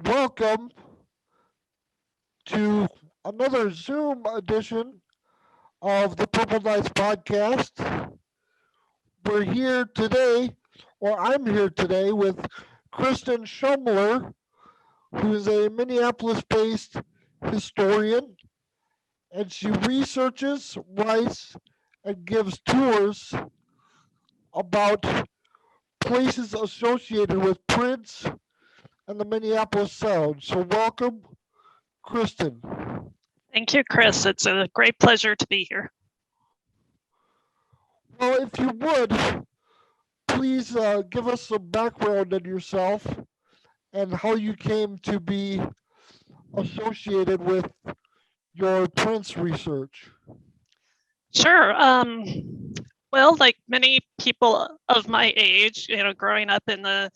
Welcome to another Zoom edition of the Purple Knights podcast. We're here today, or I'm here today with Kristen Zschomler, who's a Minneapolis based historian, and she researches, writes, and gives tours about places associated with Prince and the Minneapolis Sound. So, welcome, Kristen. Thank you, Chris. It's a great pleasure to be here. Well, if you would, please give us some background on yourself and how you came to be associated with your Prince research. Sure. Well, like many people of my age, growing up in the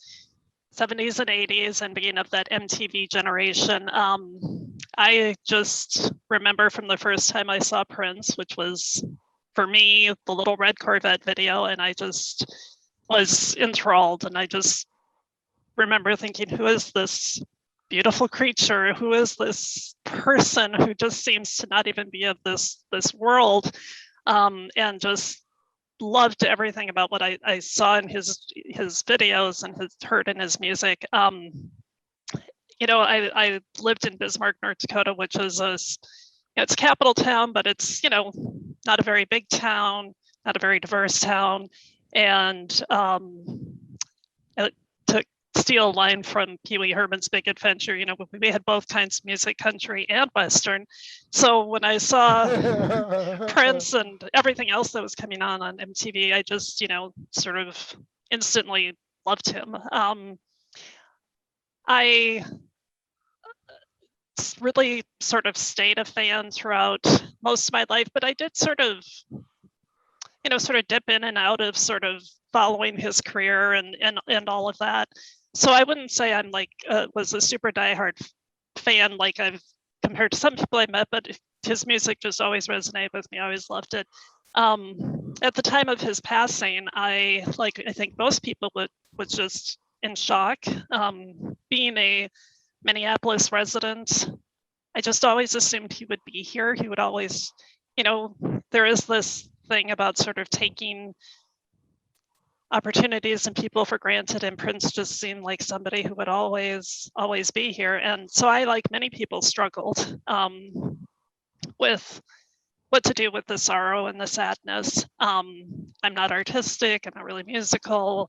70s and 80s and being of that MTV generation, I just remember from the first time I saw Prince, which was for me, the Little Red Corvette video, and I just was enthralled. And I just remember thinking, who is this beautiful creature? Who is this person who just seems to not even be of this world? And just loved everything about what I saw in his videos and heard in his music. I lived in Bismarck, North Dakota, which is it's a capital town, but it's not a very big town, not a very diverse town, and to steal a line from Pee Wee Herman's Big Adventure, we had both kinds of music, country and Western. So when I saw Prince and everything else that was coming on MTV, I just, sort of instantly loved him. I really sort of stayed a fan throughout most of my life, but I did sort of dip in and out of sort of following his career and all of that. So I wouldn't say I'm was a super diehard fan like I've compared to some people I met, but his music just always resonated with me. I always loved it. At the time of his passing, I think most people was just in shock. Being a Minneapolis resident, I just always assumed he would be here. He would always, there is this thing about sort of taking opportunities and people for granted, and Prince just seemed like somebody who would always be here. And so I, like many people, struggled with what to do with the sorrow and the sadness. I'm not artistic, I'm not really musical,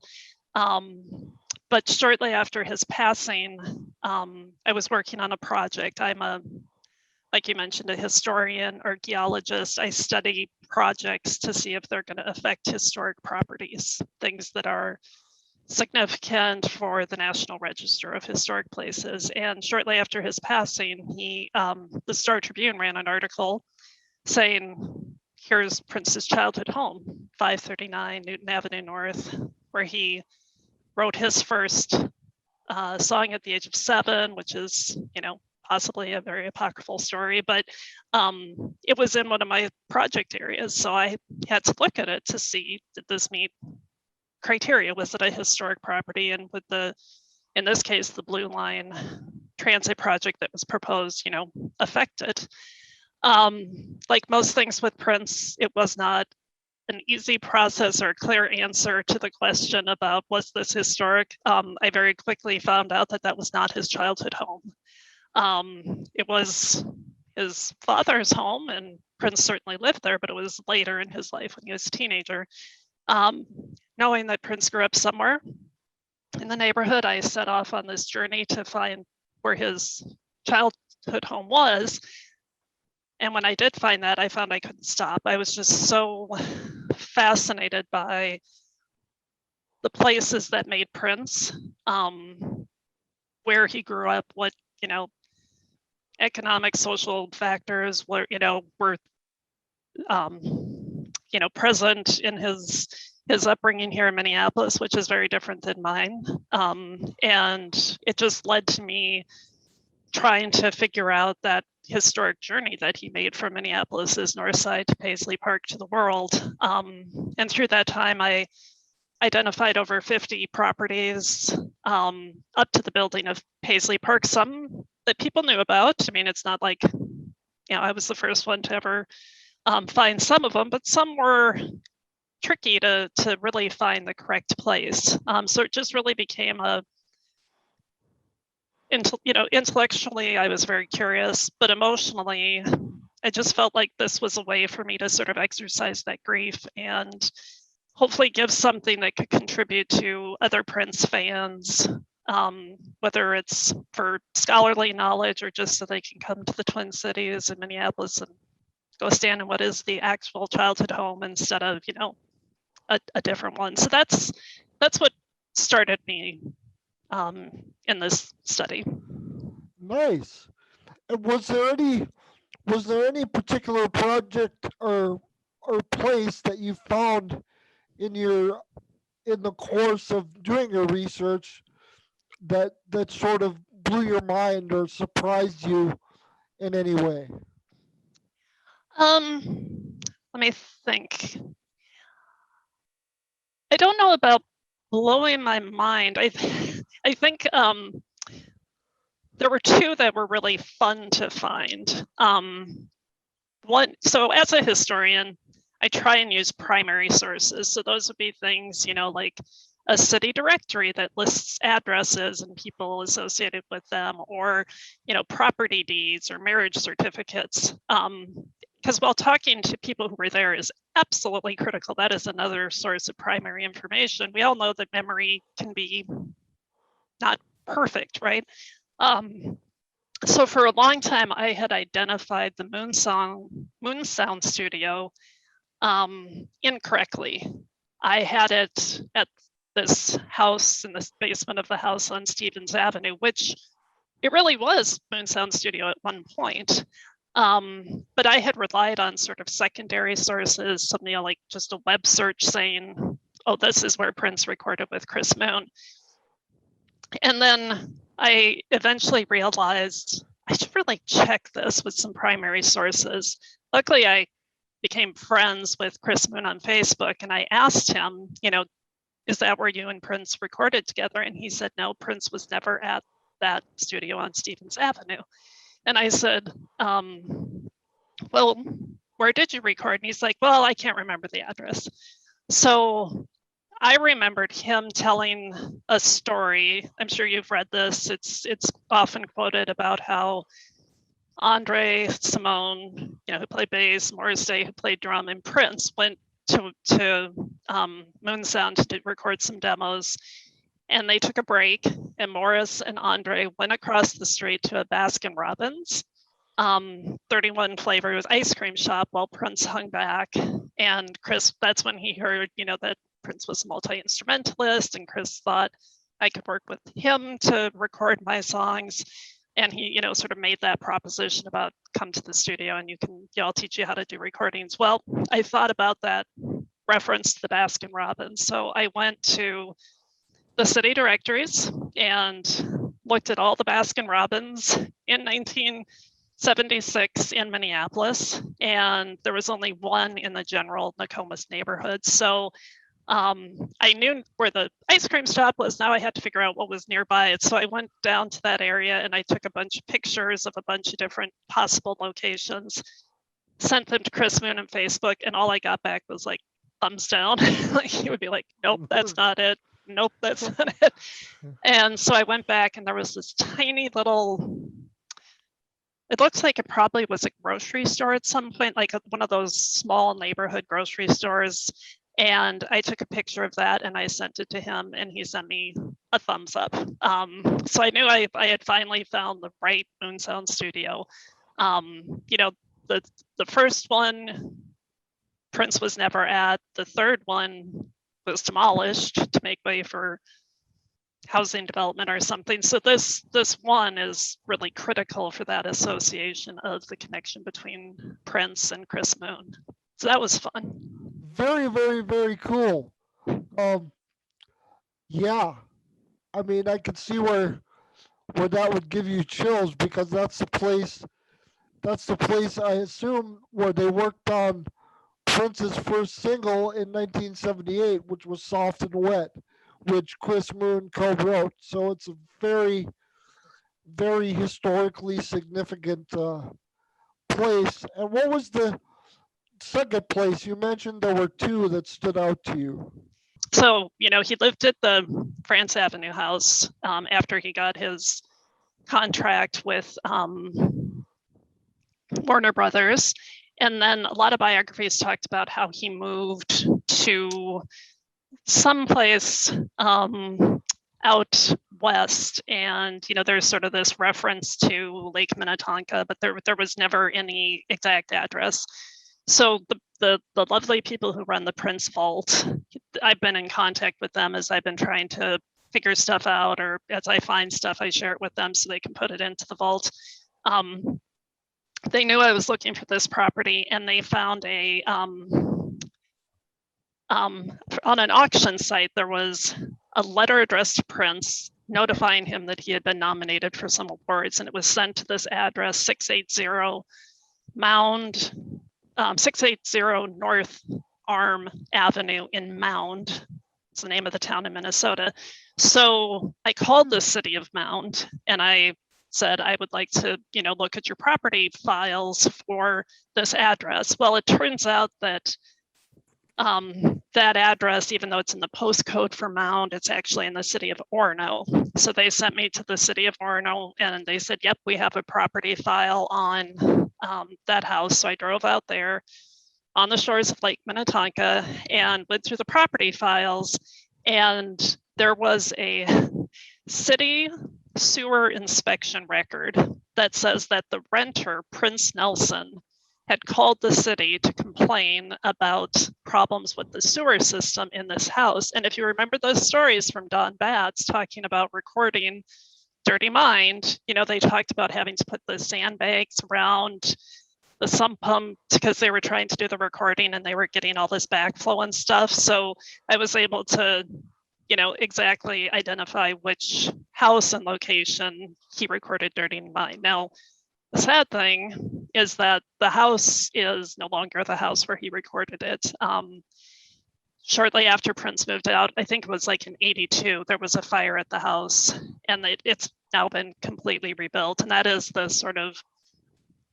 but shortly after his passing, I was working on a project. I'm like you mentioned, a historian, archaeologist. I study projects to see if they're going to affect historic properties, things that are significant for the National Register of Historic Places. And shortly after his passing, the Star Tribune ran an article saying, here's Prince's childhood home, 539 Newton Avenue North, where he wrote his first song at the age of 7, which is, possibly a very apocryphal story, but it was in one of my project areas. So I had to look at it to see, did this meet criteria? Was it a historic property? And with in this case, the Blue Line transit project that was proposed, affect it. Like most things with Prince, it was not an easy process or a clear answer to the question about was this historic. I very quickly found out that was not his childhood home. It was his father's home, and Prince certainly lived there, but it was later in his life when he was a teenager. Knowing that Prince grew up somewhere in the neighborhood, I set off on this journey to find where his childhood home was. And when I did find that, I found I couldn't stop. I was just so fascinated by the places that made Prince, where he grew up, what, economic, social factors were present in his upbringing here in Minneapolis, which is very different than mine. And it just led to me trying to figure out that historic journey that he made from Minneapolis's north side to Paisley Park to the world. And through that time, I identified over 50 properties up to the building of Paisley Park, some that people knew about. I mean, it's not like, I was the first one to ever find some of them, but some were tricky to really find the correct place. So it just really became intellectually, I was very curious, but emotionally, I just felt like this was a way for me to sort of exercise that grief and hopefully give something that could contribute to other Prince fans, whether it's for scholarly knowledge or just so they can come to the Twin Cities in Minneapolis and go stand in what is the actual childhood home instead of, a different one. So that's what started me in this study. Nice. And was there any particular project or place that you found in the course of doing your research that sort of blew your mind or surprised you in any way? Let me think. I don't know about blowing my mind. I think there were two that were really fun to find. So as a historian, I try and use primary sources. So those would be things, like a city directory that lists addresses and people associated with them, or, property deeds or marriage certificates. Because while talking to people who were there is absolutely critical, that is another source of primary information. We all know that memory can be not perfect, right? So for a long time, I had identified the Moon Sound Studio incorrectly. I had it at this house in the basement of the house on Stevens Avenue, which it really was Moon Sound Studio at one point. But I had relied on sort of secondary sources, something like just a web search saying, oh, this is where Prince recorded with Chris Moon. And then I eventually realized I should really check this with some primary sources. Luckily, I became friends with Chris Moon on Facebook, and I asked him, is that where you and Prince recorded together? And he said, no, Prince was never at that studio on Stevens Avenue. And I said, well, where did you record? And he's like, well, I can't remember the address. So I remembered him telling a story. I'm sure you've read this. It's often quoted about how Andre, Simone, who played bass, Morrissey, who played drum, and Prince went to Moon Sound to record some demos. And they took a break, and Morris and Andre went across the street to a Baskin Robbins 31 flavor. It was ice cream shop while Prince hung back. And Chris, that's when he heard, that Prince was a multi-instrumentalist, and Chris thought I could work with him to record my songs. And he, sort of made that proposition about come to the studio and I'll teach you how to do recordings. Well, I thought about that reference to the Baskin Robbins. So I went to the city directories and looked at all the Baskin Robbins in 1976 in Minneapolis. And there was only one in the general Nokomis neighborhood. So I knew where the ice cream shop was. Now I had to figure out what was nearby it. So I went down to that area and I took a bunch of pictures of a bunch of different possible locations, sent them to Chris Moon on Facebook, and all I got back was like thumbs down. Like he would be like, nope, that's not it. Nope, that's not it. And so I went back and there was this tiny little, it looks like it probably was a grocery store at some point, like one of those small neighborhood grocery stores. And I took a picture of that and I sent it to him and he sent me a thumbs up. So I knew I had finally found the right Moon Sound studio. The first one, Prince was never at. The third one was demolished to make way for housing development or something. So this one is really critical for that association of the connection between Prince and Chris Moon. So that was fun. Very, very, very cool. Yeah, I mean, I could see where that would give you chills because that's the place I assume where they worked on Prince's first single in 1978, which was Soft and Wet, which Chris Moon co-wrote. So it's a very, very historically significant place. And what was the second place? You mentioned there were two that stood out to you. So, he lived at the France Avenue house after he got his contract with Warner Brothers. And then a lot of biographies talked about how he moved to someplace out west. And, there's sort of this reference to Lake Minnetonka, but there was never any exact address. So the lovely people who run the Prince Vault, I've been in contact with them as I've been trying to figure stuff out, or as I find stuff, I share it with them so they can put it into the vault. They knew I was looking for this property, and they found on an auction site, there was a letter addressed to Prince notifying him that he had been nominated for some awards, and it was sent to this address, 680 North Arm Avenue in Mound. It's the name of the town in Minnesota. So I called the city of Mound, and I said, I would like to, look at your property files for this address. Well, it turns out that that address, even though it's in the postcode for Mound, it's actually in the city of Orono. So they sent me to the city of Orono, and they said, yep, we have a property file on that house. So I drove out there on the shores of Lake Minnetonka and went through the property files, and there was a city sewer inspection record that says that the renter, Prince Nelson, had called the city to complain about problems with the sewer system in this house. And if you remember those stories from Don Batts talking about recording Dirty Mind, they talked about having to put the sandbags around the sump pump because they were trying to do the recording and they were getting all this backflow and stuff. So I was able to exactly identify which house and location he recorded Dirty Mind. Now, the sad thing is that the house is no longer the house where he recorded it. Shortly after Prince moved out, I think it was like in '82, there was a fire at the house, and it's now been completely rebuilt. And that is the sort of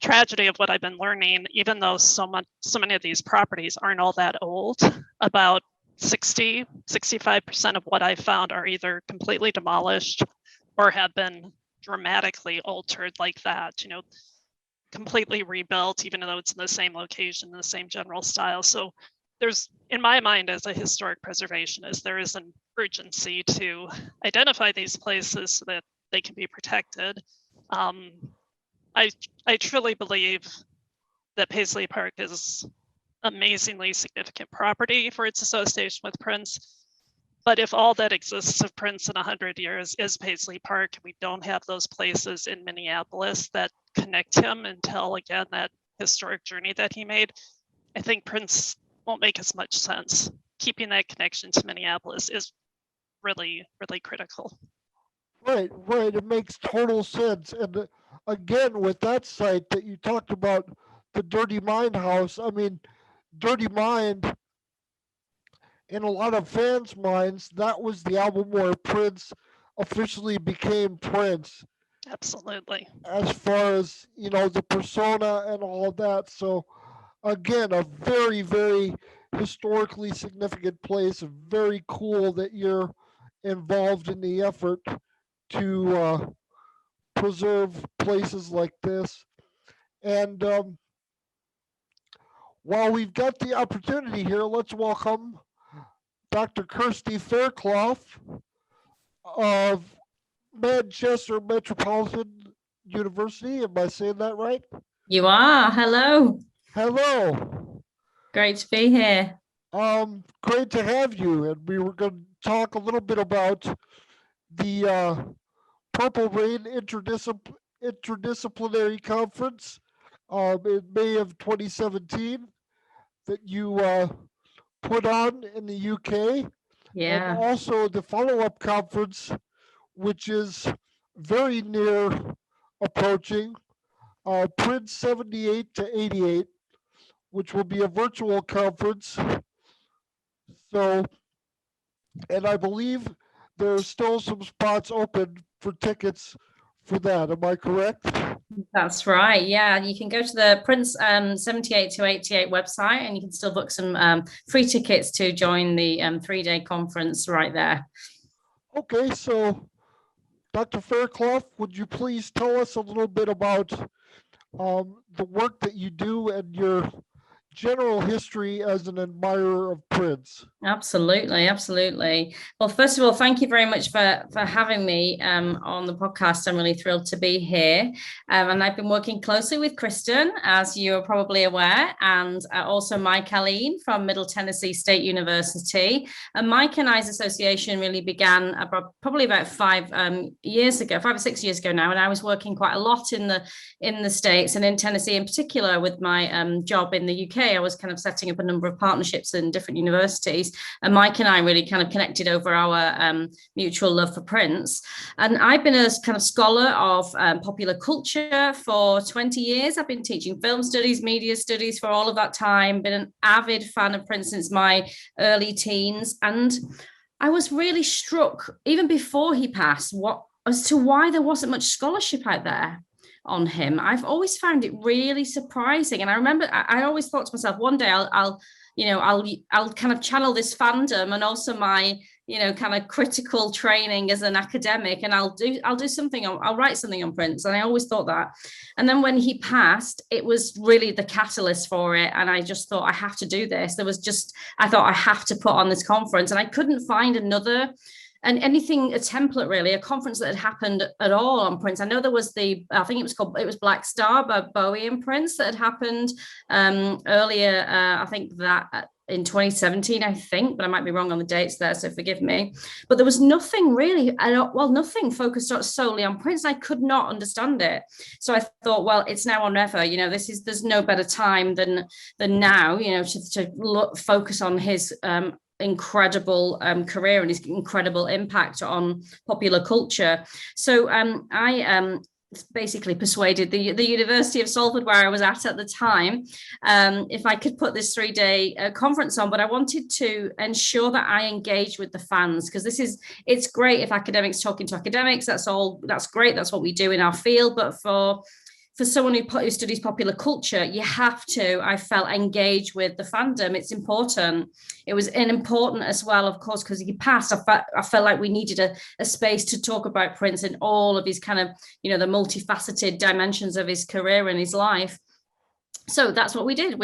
tragedy of what I've been learning, even though so many of these properties aren't all that old. About 65% of what I found are either completely demolished or have been dramatically altered like that, completely rebuilt, even though it's in the same location, the same general style. So there's, in my mind, as a historic preservationist, there is an urgency to identify these places so that they can be protected. I truly believe that Paisley Park is amazingly significant property for its association with Prince. But if all that exists of Prince in 100 years is Paisley Park, and we don't have those places in Minneapolis that connect him and tell, again, that historic journey that he made, I think Prince won't make as much sense. Keeping that connection to Minneapolis is really, really critical. Right. It makes total sense. And again, with that site that you talked about, the Dirty Mind house, I mean, Dirty Mind, in a lot of fans' minds, that was the album where Prince officially became Prince, Absolutely. as far as, the persona and all of that. So, again, a very, very historically significant place. Very cool that you're involved in the effort to preserve places like this. And while we've got the opportunity here, let's welcome Dr. Kirsty Fairclough of Manchester Metropolitan University. Am I saying that right? You are. Hello. Hello. Great to be here. Great to have you. And we were going to talk a little bit about the Purple Rain Interdisciplinary Conference in May of 2017 that you put on in the UK. And Yeah. also the follow-up conference, which is very near approaching, Prince 78 to 88, which will be a virtual conference. So, and I believe there's still some spots open for tickets for that. Am I correct? That's right. Yeah, you can go to the Prince 78 to 88 website and you can still book some free tickets to join the 3-day conference right there. Okay, so Dr. Fairclough, would you please tell us a little bit about the work that you do and your general history as an admirer of Prince? Absolutely, absolutely. Well, first of all, thank you very much for having me on the podcast. I'm really thrilled to be here. And I've been working closely with Kristen, as you're probably aware, and also Mike Allen from Middle Tennessee State University. And Mike and I's association really began probably about 5 years ago, 5 or 6 years ago now. And I was working quite a lot in the States and in Tennessee in particular with my job in the UK. I was kind of setting up a number of partnerships in different universities. And Mike and I really kind of connected over our mutual love for Prince. And I've been a kind of scholar of popular culture for 20 years. I've been teaching film studies, media studies for all of that time, been an avid fan of Prince since my early teens. And I was really struck, even before he passed, as to why there wasn't much scholarship out there on him. I've always found it really surprising. And I remember I always thought to myself, one day I'll kind of channel this fandom and also my, kind of critical training as an academic, and I'll do something, I'll write something on Prince. And I always thought that. And then when he passed, it was really the catalyst for it. And I just thought, I have to do this. I thought I have to put on this conference, and I couldn't find a template really, a conference that had happened at all on Prince. I know there was it was Black Star by Bowie and Prince that had happened earlier, I think that in 2017, I think, but I might be wrong on the dates there, so forgive me. But there was nothing really, nothing focused solely on Prince. I could not understand it. So I thought, well, it's now or never. There's no better time than now, to focus on his incredible career and his incredible impact on popular culture. So I basically persuaded the University of Salford, where I was at the time, if I could put this 3-day conference on. But I wanted to ensure that I engage with the fans, because it's great if academics talking to academics. That's great. That's what we do in our field. But for someone who studies popular culture, you have to, I felt, engage with the fandom. It's important. It was important as well, of course, because he passed. I felt like we needed a space to talk about Prince and all of his kind of, the multifaceted dimensions of his career and his life. So that's what we did.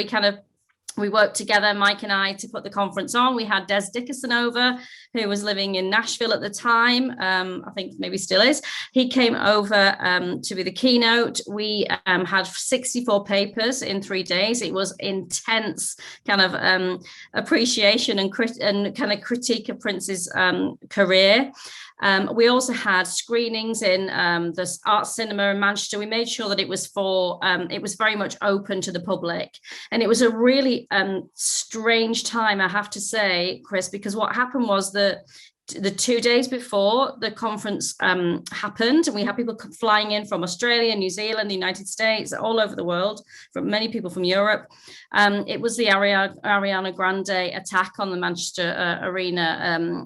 We worked together, Mike and I, to put the conference on. We had Des Dickerson over, who was living in Nashville at the time. I think maybe still is. He came over to be the keynote. We had 64 papers in 3 days. It was intense kind of appreciation and kind of critique of Prince's career. We also had screenings in the Art Cinema in Manchester. We made sure that it was it was very much open to the public. And it was a really strange time, I have to say, Chris, because what happened was that the 2 days before the conference happened, and we had people flying in from Australia, New Zealand, the United States, all over the world, from many people from Europe. It was the Ariana Grande attack on the Manchester Arena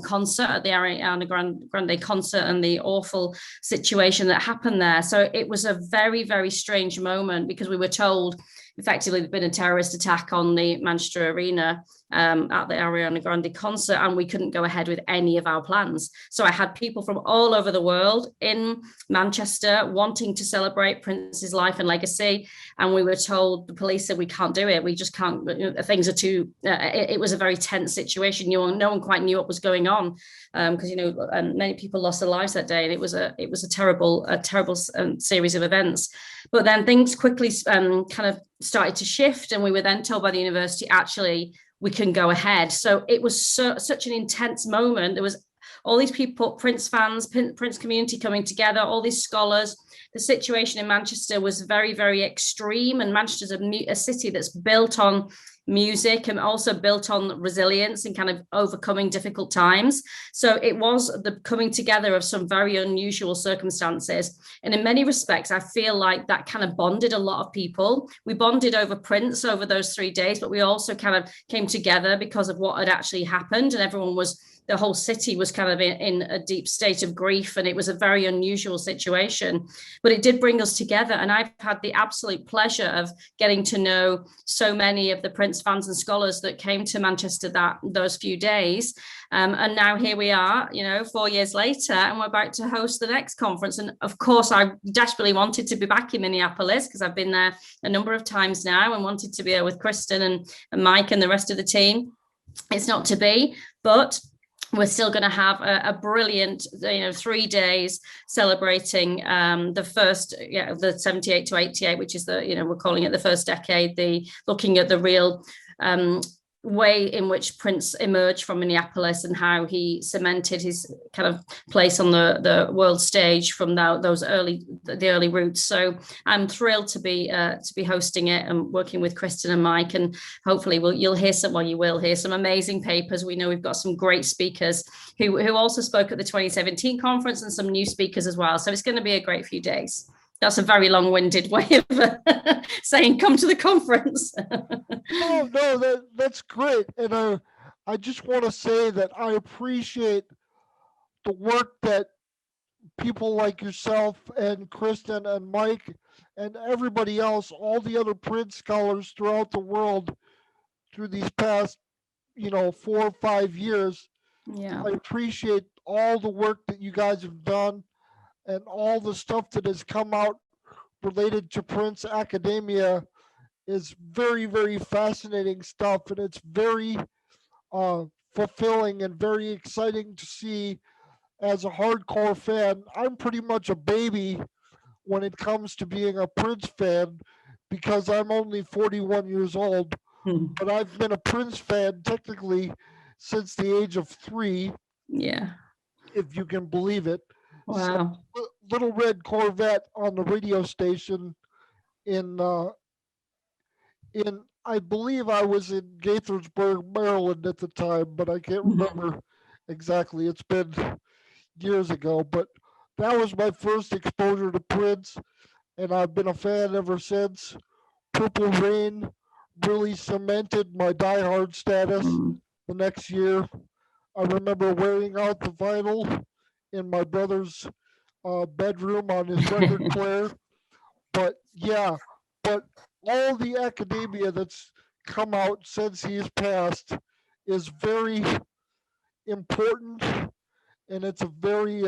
concert, at the Ariana Grande concert, and the awful situation that happened there. So it was a very, very strange moment, because we were told effectively there'd been a terrorist attack on the Manchester Arena at the Ariana Grande concert, and we couldn't go ahead with any of our plans. So I had people from all over the world in Manchester wanting to celebrate Prince's life and legacy, and we were told, the police said, we can't do it. We just can't. Things are too. It was a very tense situation. No one quite knew what was going on, because many people lost their lives that day, and it was a terrible series of events. But then things quickly kind of started to shift, and we were then told by the university, actually, we can go ahead. So it was such an intense moment. There was all these people, Prince fans, Prince community coming together, all these scholars. The situation in Manchester was very, very extreme, and Manchester's a city that's built on music and also built on resilience and kind of overcoming difficult times. So it was the coming together of some very unusual circumstances. And in many respects, I feel like that kind of bonded a lot of people. We bonded over Prince over those 3 days, but we also kind of came together because of what had actually happened. And everyone was, the whole city was kind of in a deep state of grief, and it was a very unusual situation, but it did bring us together. And I've had the absolute pleasure of getting to know so many of the Prince fans and scholars that came to Manchester those few days. And now here we are, 4 years later, and we're about to host the next conference. And of course, I desperately wanted to be back in Minneapolis because I've been there a number of times now and wanted to be there with Kristen and Mike and the rest of the team. It's not to be, but we're still going to have a brilliant, 3 days celebrating the first, the 78 to 88, which is we're calling it the first decade, looking at the real way in which Prince emerged from Minneapolis and how he cemented his kind of place on the world stage from the early roots. So I'm thrilled to be hosting it and working with Kristen and Mike, and hopefully you will hear some amazing papers. We know we've got some great speakers who also spoke at the 2017 conference, and some new speakers as well. So it's going to be a great few days. That's a very long-winded way of saying come to the conference. No, that's great. And I just want to say that I appreciate the work that people like yourself and Kristen and Mike and everybody else, all the other Prince scholars throughout the world through these past, 4 or 5 years. Yeah. I appreciate all the work that you guys have done and all the stuff that has come out related to Prince academia is very, very fascinating stuff, and it's very fulfilling and very exciting to see as a hardcore fan. I'm pretty much a baby when it comes to being a Prince fan because I'm only 41 years old, but I've been a Prince fan technically since the age of 3. Yeah. If you can believe it. Wow. So, Little Red Corvette on the radio station in I believe I was in Gaithersburg, Maryland at the time, but I can't remember exactly. It's been years ago, but that was my first exposure to Prince, and I've been a fan ever since. Purple Rain really cemented my diehard status the next year. I remember wearing out the vinyl in my brother's bedroom on his record player. But all the academia that's come out since he's passed is very important, and it's very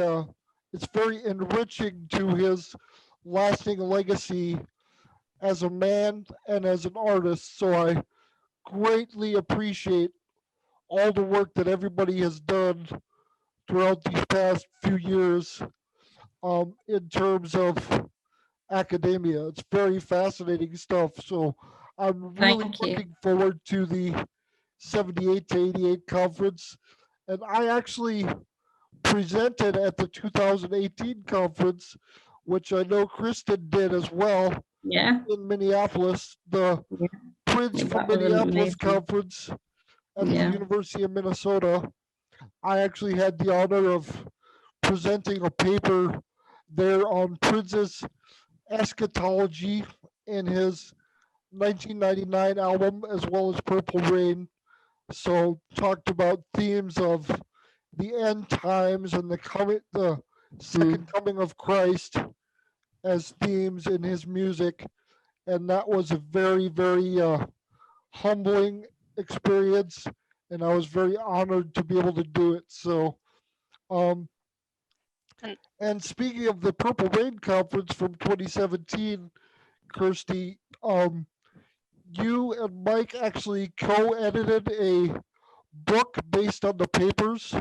enriching to his lasting legacy as a man and as an artist. So I greatly appreciate all the work that everybody has done throughout these past few years in terms of academia. It's very fascinating stuff. So I'm really looking forward to the 78 to 88 conference. And I actually presented at the 2018 conference, which I know Kristen did as well. Yeah. In Minneapolis, the Prince from Minneapolis conference at the University of Minnesota. I actually had the honor of presenting a paper there on Prince's eschatology in his 1999 album, as well as Purple Rain. So talked about themes of the end times and the second coming of Christ as themes in his music, and that was a very, very humbling experience, and I was very honored to be able to do it. So, and speaking of the Purple Rain conference from 2017, Kirsty, you and Mike actually co-edited a book based on the papers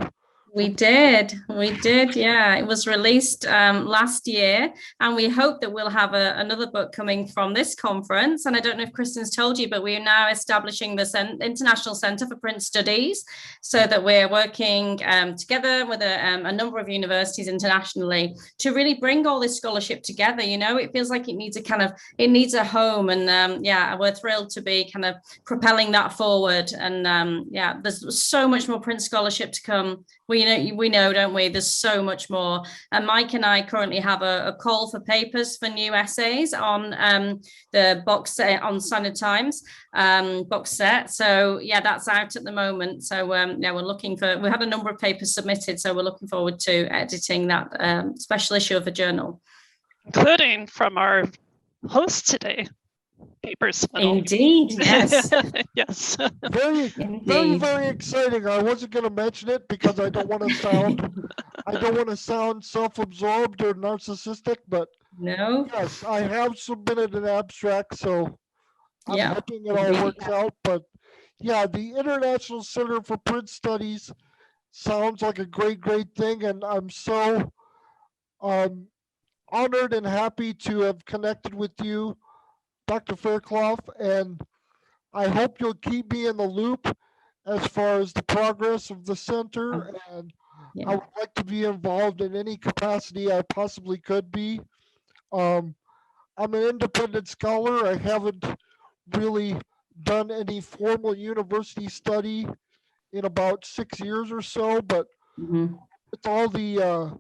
We did. Yeah, it was released last year, and we hope that we'll have another book coming from this conference. And I don't know if Kristen's told you, but we are now establishing the International Centre for Print Studies, so that we're working together with a number of universities internationally to really bring all this scholarship together. You know, it feels like it needs a home, and yeah, we're thrilled to be kind of propelling that forward. And yeah, there's so much more print scholarship to come. We know, don't we? There's so much more. And Mike and I currently have a call for papers for new essays on the box set, on Standard Times box set. So yeah, that's out at the moment. So yeah, we had a number of papers submitted, so we're looking forward to editing that special issue of the journal. Including from our host today, Papers. Indeed, yes. Yes. Very, very exciting. I wasn't going to mention it because I don't want to sound self-absorbed or narcissistic, but no. yes, I have submitted an abstract, so I'm hoping it all works out. But yeah, the International Center for Print Studies sounds like a great thing, and I'm so honored and happy to have connected with you, Dr. Fairclough, and I hope you'll keep me in the loop as far as the progress of the center, and I would like to be involved in any capacity I possibly could be. I'm an independent scholar. I haven't really done any formal university study in about 6 years or so, but with all the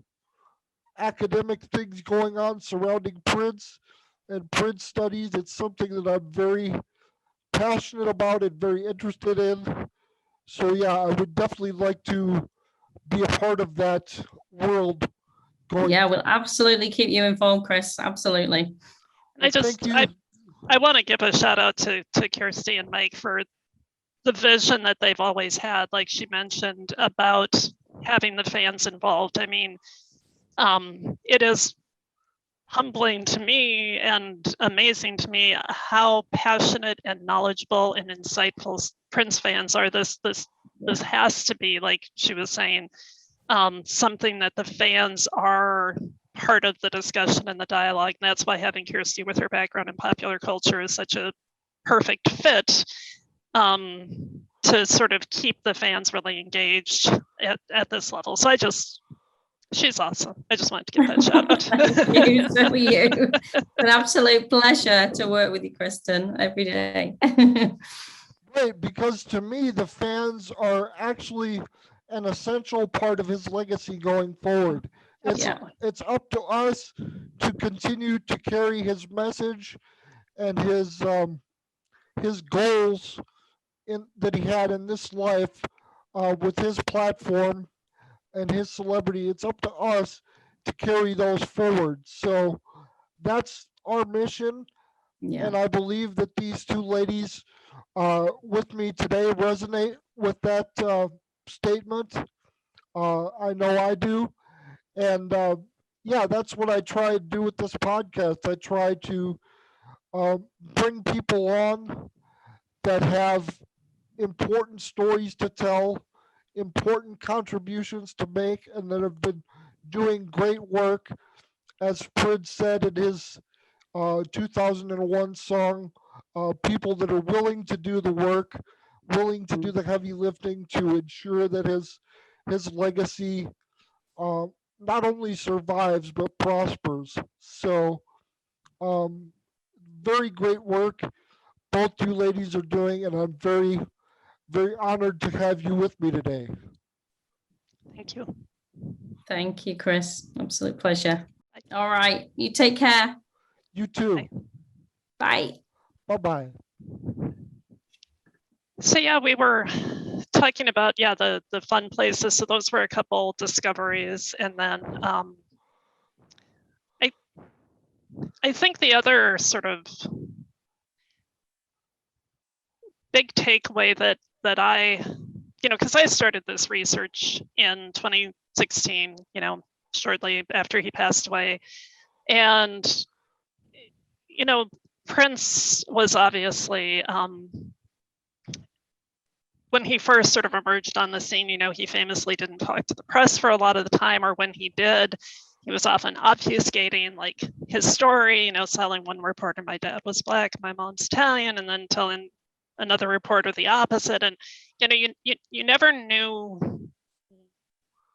academic things going on surrounding prints and print studies, it's something that I'm very passionate about and very interested in. So yeah, I would definitely like to be a part of that world. We'll absolutely keep you informed, Chris. Absolutely. I want to give a shout out to Kirsty and Mike for the vision that they've always had, like she mentioned, about having the fans involved. I mean, it is humbling to me and amazing to me how passionate and knowledgeable and insightful Prince fans are. This has to be, like she was saying, something that the fans are part of the discussion and the dialogue. And that's why having Kirsty with her background in popular culture is such a perfect fit to sort of keep the fans really engaged at this level. So she's awesome. I just wanted to give that shout out. Thank you. So are you. It's an absolute pleasure to work with you, Kristen, every day. Right, because to me, the fans are actually an essential part of his legacy going forward. It's up to us to continue to carry his message and his goals that he had in this life with his platform and his celebrity. It's up to us to carry those forward. So that's our mission. And I believe that these two ladies with me today resonate with that statement. I know I do. And yeah, that's what I try to do with this podcast. I try to bring people on that have important stories to tell, important contributions to make, and that have been doing great work. As Prince said in his 2001 song, people that are willing to do the work, willing to do the heavy lifting to ensure that his legacy not only survives but prospers. So, very great work both you ladies are doing, and I'm very, very honored to have you with me today. Thank you. Thank you, Chris. Absolute pleasure. All right. You take care. You too. Bye. Bye-bye. So yeah, we were talking about the fun places. So those were a couple discoveries, and then I think the other sort of big takeaway that I, because I started this research in 2016, shortly after he passed away, and Prince was obviously when he first sort of emerged on the scene, he famously didn't talk to the press for a lot of the time, or when he did, he was often obfuscating like his story, telling one reporter my dad was Black, my mom's Italian, and then telling another reporter the opposite. And you never knew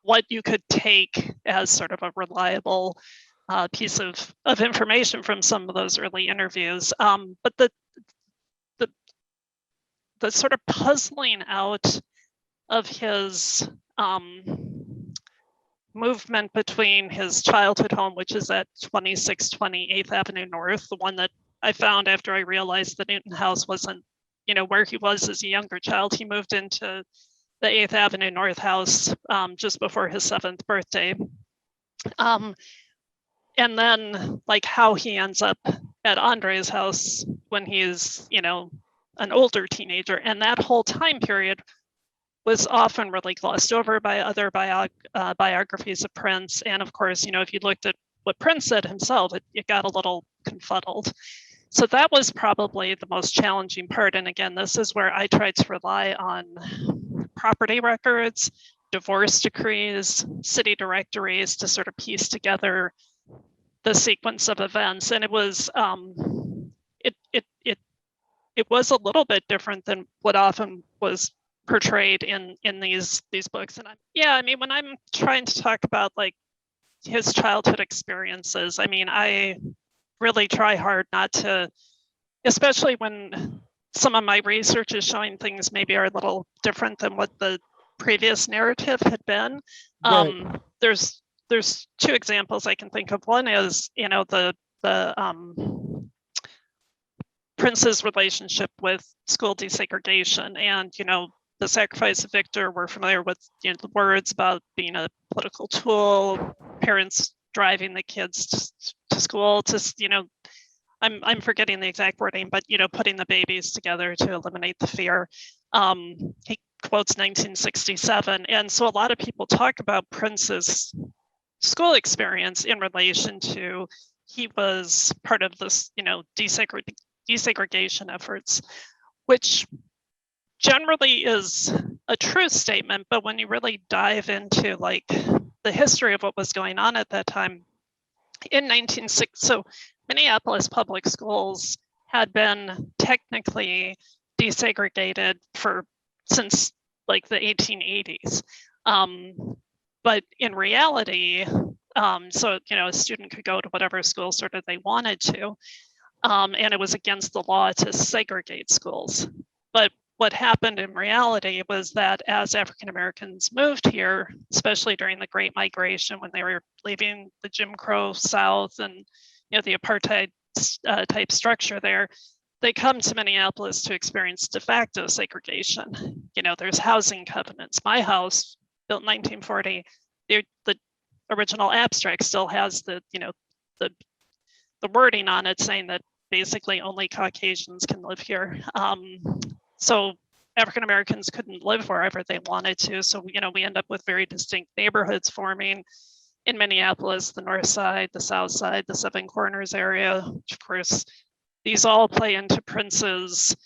what you could take as sort of a reliable piece of information from some of those early interviews. But the sort of puzzling out of his movement between his childhood home, which is at 2620 8th Avenue North, the one that I found after I realized the Newton House wasn't, where he was as a younger child. He moved into the 8th Avenue North house just before his 7th birthday. And then like how he ends up at Andre's house when he's, an older teenager. And that whole time period was often really glossed over by other biographies of Prince. And of course, if you looked at what Prince said himself, it got a little confuddled. So that was probably the most challenging part. And again, this is where I tried to rely on property records, divorce decrees, city directories to sort of piece together the sequence of events. And it was it was a little bit different than what often was portrayed in these books. And when I'm trying to talk about like his childhood experiences, I really try hard not to, especially when some of my research is showing things maybe are a little different than what the previous narrative had been. Right. There's two examples I can think of. One is, the Prince's relationship with school desegregation, and the Sacrifice of Victor. We're familiar with the words about being a political tool, parents driving the kids to school to I'm forgetting the exact wording, but putting the babies together to eliminate the fear. He quotes 1967, and so a lot of people talk about Prince's school experience in relation to he was part of this desegregation efforts, which generally is a true statement, but when you really dive into like the history of what was going on at that time in 1960, so Minneapolis public schools had been technically desegregated since like the 1880s, but in reality, so a student could go to whatever school sort of they wanted to, and it was against the law to segregate schools. But what happened in reality was that as African Americans moved here, especially during the Great Migration, when they were leaving the Jim Crow South and the apartheid type structure there, they come to Minneapolis to experience de facto segregation. There's housing covenants. My house, built in 1940, the original abstract still has the wording on it saying that basically only Caucasians can live here. So African Americans couldn't live wherever they wanted to. So we end up with very distinct neighborhoods forming in Minneapolis: the North Side, the South Side, the Seven Corners area, which of course these all play into Prince's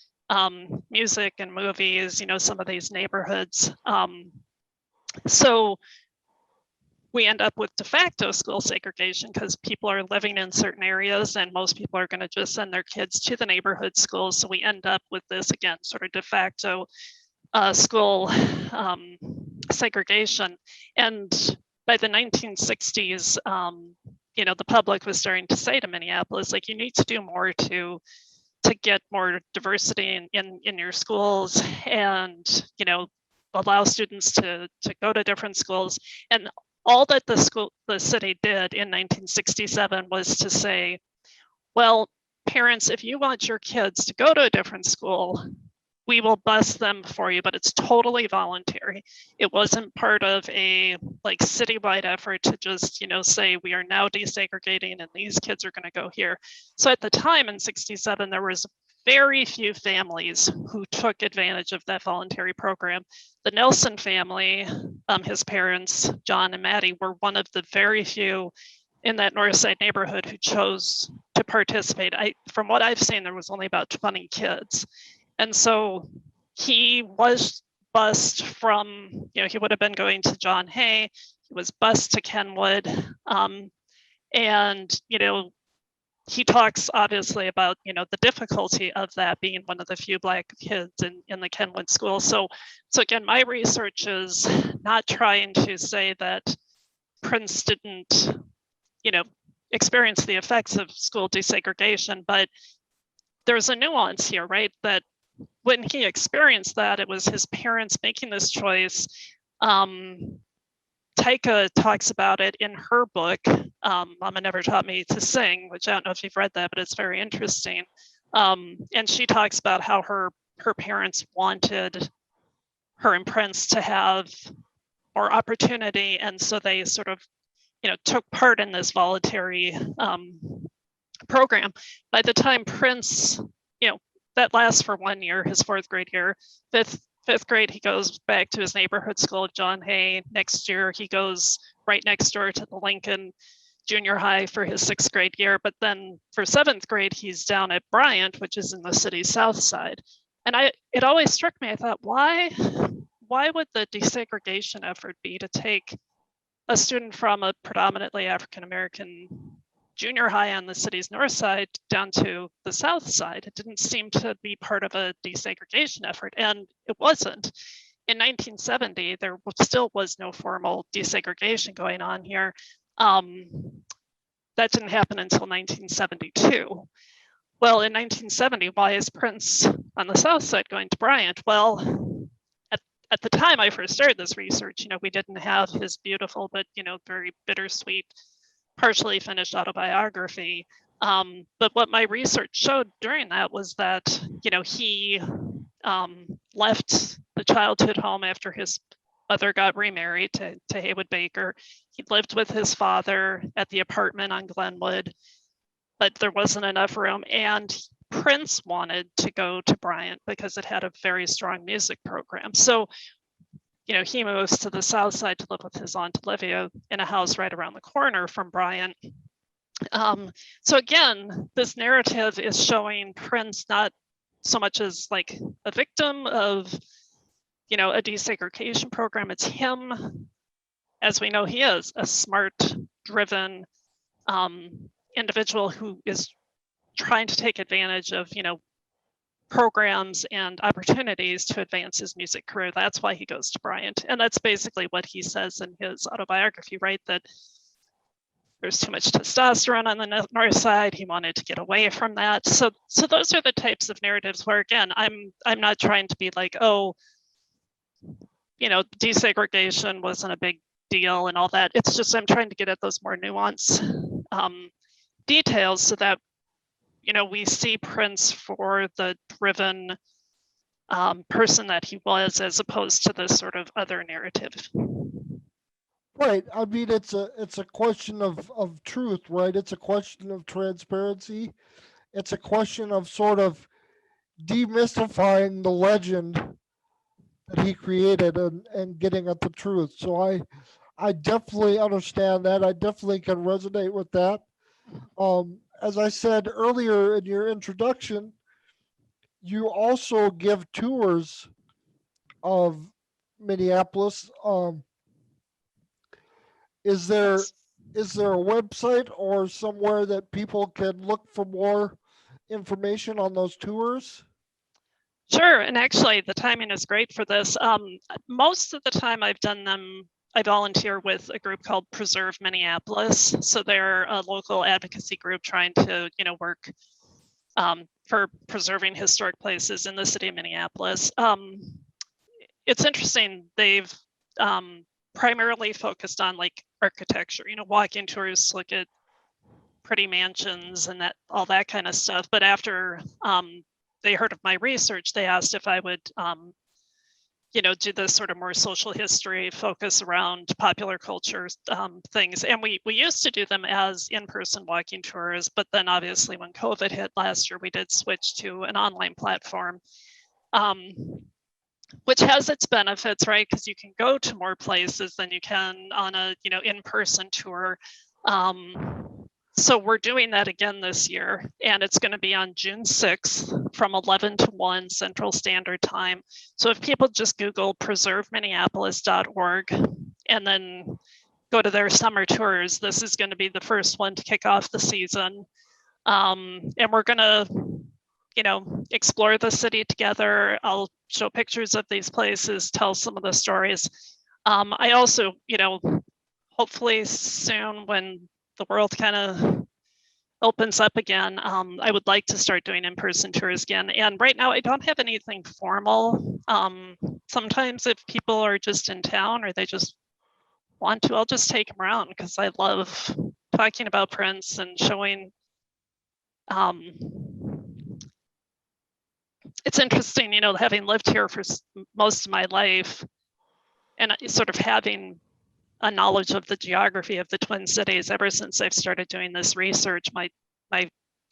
music and movies, some of these neighborhoods. So we end up with de facto school segregation because people are living in certain areas and most people are going to just send their kids to the neighborhood schools. So we end up with this, again, sort of de facto school segregation. And by the 1960s, the public was starting to say to Minneapolis, like, you need to do more to get more diversity in your schools and, allow students to go to different schools. And all that the city did in 1967 was to say, well, parents, if you want your kids to go to a different school, we will bus them for you, but it's totally voluntary. It wasn't part of a like citywide effort to just, say we are now desegregating and these kids are going to go here. So at the time in 67, there was very few families who took advantage of that voluntary program. The Nelson family, his parents, John and Maddie, were one of the very few in that North Side neighborhood who chose to participate. From what I've seen, there was only about 20 kids. And so he was bused from, he would have been going to John Hay. He was bused to Kenwood. And, he talks obviously about, the difficulty of that, being one of the few Black kids in the Kenwood school. So again, my research is not trying to say that Prince didn't, experience the effects of school desegregation, but there's a nuance here, right? That when he experienced that, it was his parents making this choice. Taika talks about it in her book, Mama Never Taught Me to Sing, which I don't know if you've read that, but it's very interesting. And she talks about how her parents wanted her and Prince to have more opportunity. And so they sort of, took part in this voluntary program. By the time Prince, that lasts for 1 year, his 4th grade year. Fifth grade, he goes back to his neighborhood school of John Hay. Next year, he goes right next door to the Lincoln Junior High for his 6th grade year. But then for 7th grade, he's down at Bryant, which is in the city's south side. And it always struck me, I thought, why would the desegregation effort be to take a student from a predominantly African-American junior high on the city's north side down to the south side? It didn't seem to be part of a desegregation effort, and it wasn't. In 1970, there still was no formal desegregation going on here. That didn't happen until 1972. Well, in 1970, why is Prince on the south side going to Bryant? Well, at the time I first started this research, we didn't have his beautiful but, very bittersweet, partially finished autobiography. But what my research showed during that was that, he left the childhood home after his mother got remarried to Haywood Baker. He lived with his father at the apartment on Glenwood, but there wasn't enough room. And Prince wanted to go to Bryant because it had a very strong music program. So, he moves to the south side to live with his Aunt Olivia in a house right around the corner from Bryant. So again, this narrative is showing Prince not so much as like a victim of, a desegregation program. It's him, as we know he is, a smart, driven individual who is trying to take advantage of, programs and opportunities to advance his music career. That's why he goes to Bryant. And that's basically what he says in his autobiography, right? That there's too much testosterone on the north side. He wanted to get away from that. So those are the types of narratives where, again, I'm not trying to be like, oh, desegregation wasn't a big deal and all that. It's just I'm trying to get at those more nuanced details so that we see Prince for the driven person that he was, as opposed to this sort of other narrative. Right. I mean, it's a question of truth, right? It's a question of transparency. It's a question of sort of demystifying the legend that he created and getting at the truth. So I definitely understand that. I definitely can resonate with that. As I said earlier in your introduction, you also give tours of Minneapolis. Is there a website or somewhere that people can look for more information on those tours? Sure, and actually the timing is great for this. Most of the time I've done them, I volunteer with a group called Preserve Minneapolis. So they're a local advocacy group trying to, work for preserving historic places in the city of Minneapolis. It's interesting, they've primarily focused on like architecture, walking tours, look at pretty mansions and all that kind of stuff. But after they heard of my research, they asked if I would do this sort of more social history focus around popular culture things. And we used to do them as in-person walking tours, but then obviously when COVID hit last year, we did switch to an online platform, which has its benefits, right? Because you can go to more places than you can on a in-person tour. So we're doing that again this year, and it's going to be on June 6th from 11 to 1 Central Standard Time. So if people just Google preserveminneapolis.org and then go to their summer tours, this is going to be the first one to kick off the season. And we're going to, explore the city together. I'll show pictures of these places, tell some of the stories. I also, hopefully soon when the world kind of opens up again, I would like to start doing in-person tours again. And right now I don't have anything formal. Sometimes if people are just in town or they just want to, I'll just take them around because I love talking about prints and showing. It's interesting, having lived here for most of my life and sort of having a knowledge of the geography of the Twin Cities ever since I've started doing this research. My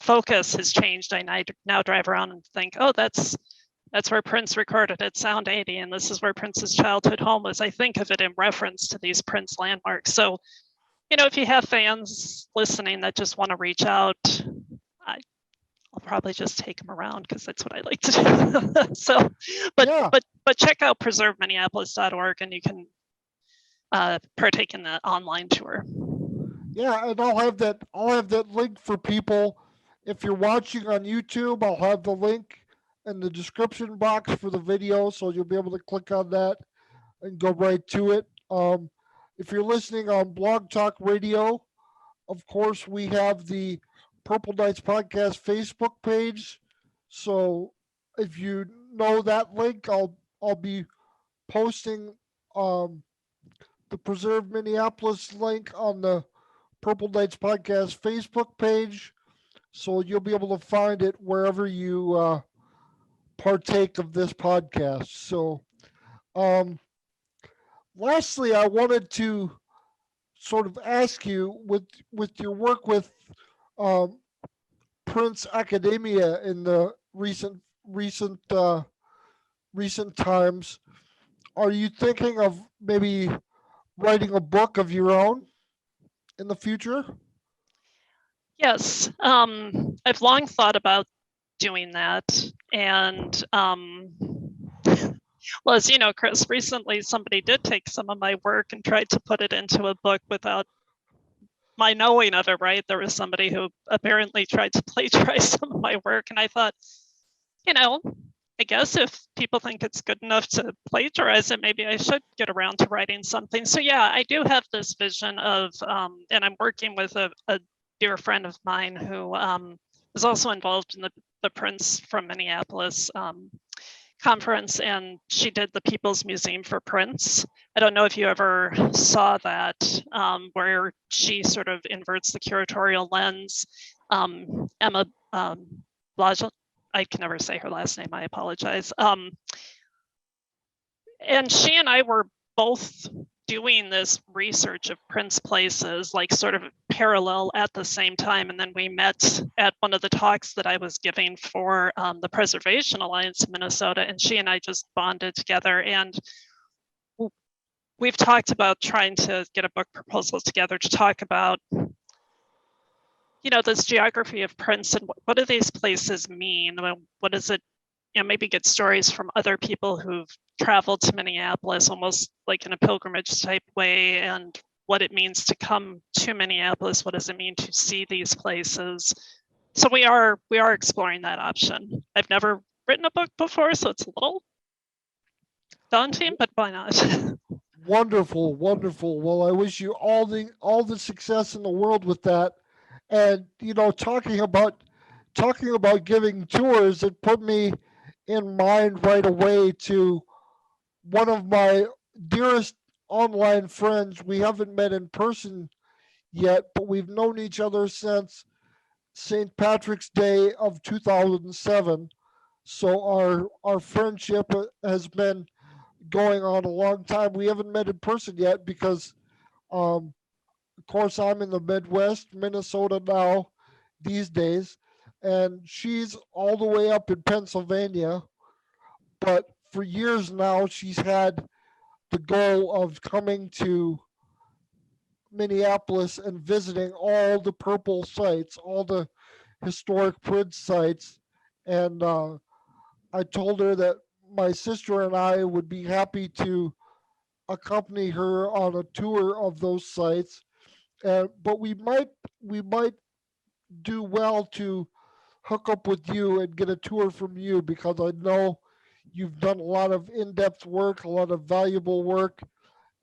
focus has changed. I now drive around and think, oh, that's where Prince recorded at Sound 80, and this is where Prince's childhood home was. I think of it in reference to these Prince landmarks. So, if you have fans listening that just want to reach out, I'll probably just take them around because that's what I like to do. So, but check out preserveminneapolis.org and you can partake in the online tour. Yeah, and I'll have that link for people. If you're watching on YouTube, I'll have the link in the description box for the video, so you'll be able to click on that and go right to it. If you're listening on Blog Talk Radio, of course, we have the Purple Knights Podcast Facebook page. So if you know that link, I'll be posting the Preserve Minneapolis link on the Purple Knights Podcast Facebook page. So you'll be able to find it wherever you partake of this podcast. So lastly, I wanted to sort of ask you with your work with Prince academia in the recent times, are you thinking of maybe writing a book of your own in the future? Yes, I've long thought about doing that, and well, as you know, Chris, recently somebody did take some of my work and tried to put it into a book without my knowing of it, right? There was somebody who apparently tried to plagiarize some of my work, and I thought, I guess if people think it's good enough to plagiarize it, maybe I should get around to writing something. So yeah, I do have this vision of, and I'm working with a dear friend of mine who is also involved in the Prince from Minneapolis conference, and she did the People's Museum for Prince. I don't know if you ever saw that, where she sort of inverts the curatorial lens. Emma Blajel, I can never say her last name, I apologize. And she and I were both doing this research of Prince places, like sort of parallel at the same time. And then we met at one of the talks that I was giving for the Preservation Alliance in Minnesota, and she and I just bonded together. And we've talked about trying to get a book proposal together to talk about, this geography of Prince and what do these places mean? What is it? Maybe get stories from other people who've traveled to Minneapolis almost like in a pilgrimage type way, and what it means to come to Minneapolis. What does it mean to see these places? So we are exploring that option. I've never written a book before, so it's a little daunting, but why not? Wonderful, wonderful. Well, I wish you all the success in the world with that. And talking about giving tours, it put me in mind right away to one of my dearest online friends. We haven't met in person yet, but we've known each other since St. Patrick's Day of 2007. So our friendship has been going on a long time. We haven't met in person yet because, of course, I'm in the Midwest, Minnesota now these days, and she's all the way up in Pennsylvania. But for years now, she's had the goal of coming to Minneapolis and visiting all the purple sites, all the historic Prince sites. And I told her that my sister and I would be happy to accompany her on a tour of those sites. But we might do well to hook up with you and get a tour from you, because I know you've done a lot of in-depth work, a lot of valuable work,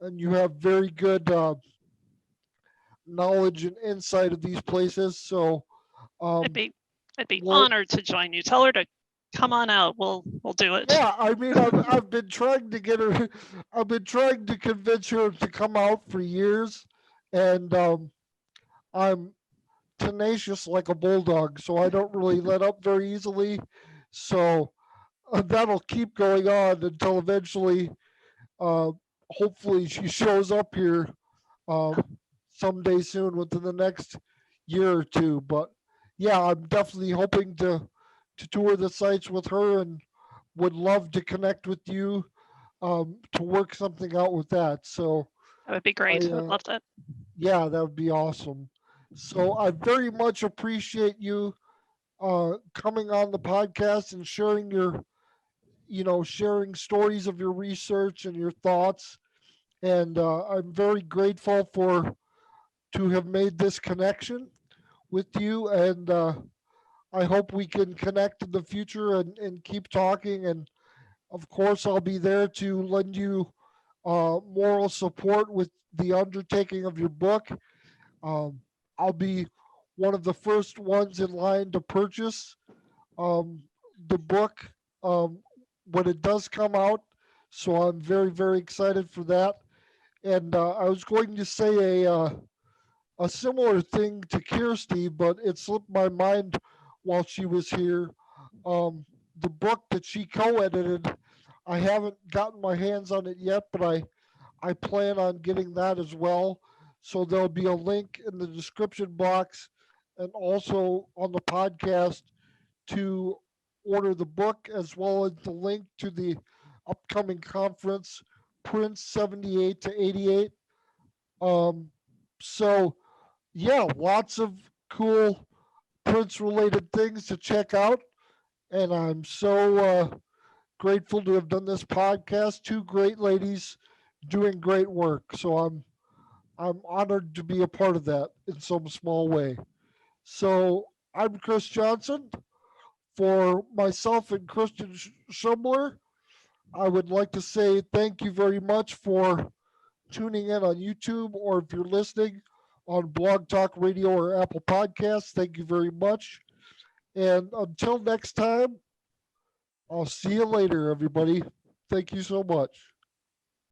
and you have very good knowledge and insight of these places. So I'd be well, honored to join you. Tell her to come on out. We'll do it. yeah, I mean, I've been trying to get her, I've been trying to convince her to come out for years, and I'm tenacious like a bulldog, so I don't really let up very easily. So that'll keep going on until eventually, uh, hopefully, she shows up here um, someday soon within the next year or two. But yeah, I'm definitely hoping to tour the sites with her, and would love to connect with you to work something out with that. So That would be I great. I would love that. yeah, that would be awesome. So I very much appreciate you coming on the podcast and sharing your, sharing stories of your research and your thoughts. And I'm very grateful for to have made this connection with you. And I hope we can connect in the future and keep talking. And of course, I'll be there to lend you moral support with the undertaking of your book. Um, I'll be one of the first ones in line to purchase um, the book um, when it does come out. So I'm very, very excited for that. And I was going to say a similar thing to Kirsty, but it slipped my mind while she was here. The book that she co-edited, I haven't gotten my hands on it yet, but I plan on getting that as well. So there'll be a link in the description box and also on the podcast to order the book, as well as the link to the upcoming conference, Prince 78 to 88. Um, so, yeah, lots of cool Prince related things to check out. And I'm so grateful to have done this podcast. Two great ladies doing great work. So I'm honored to be a part of that in some small way. So I'm Chris Johnson. For myself and Kristen Zschomler, I would like to say thank you very much for tuning in on YouTube, or if you're listening on Blog Talk Radio or Apple Podcasts, thank you very much. And until next time, I'll see you later, everybody. Thank you so much.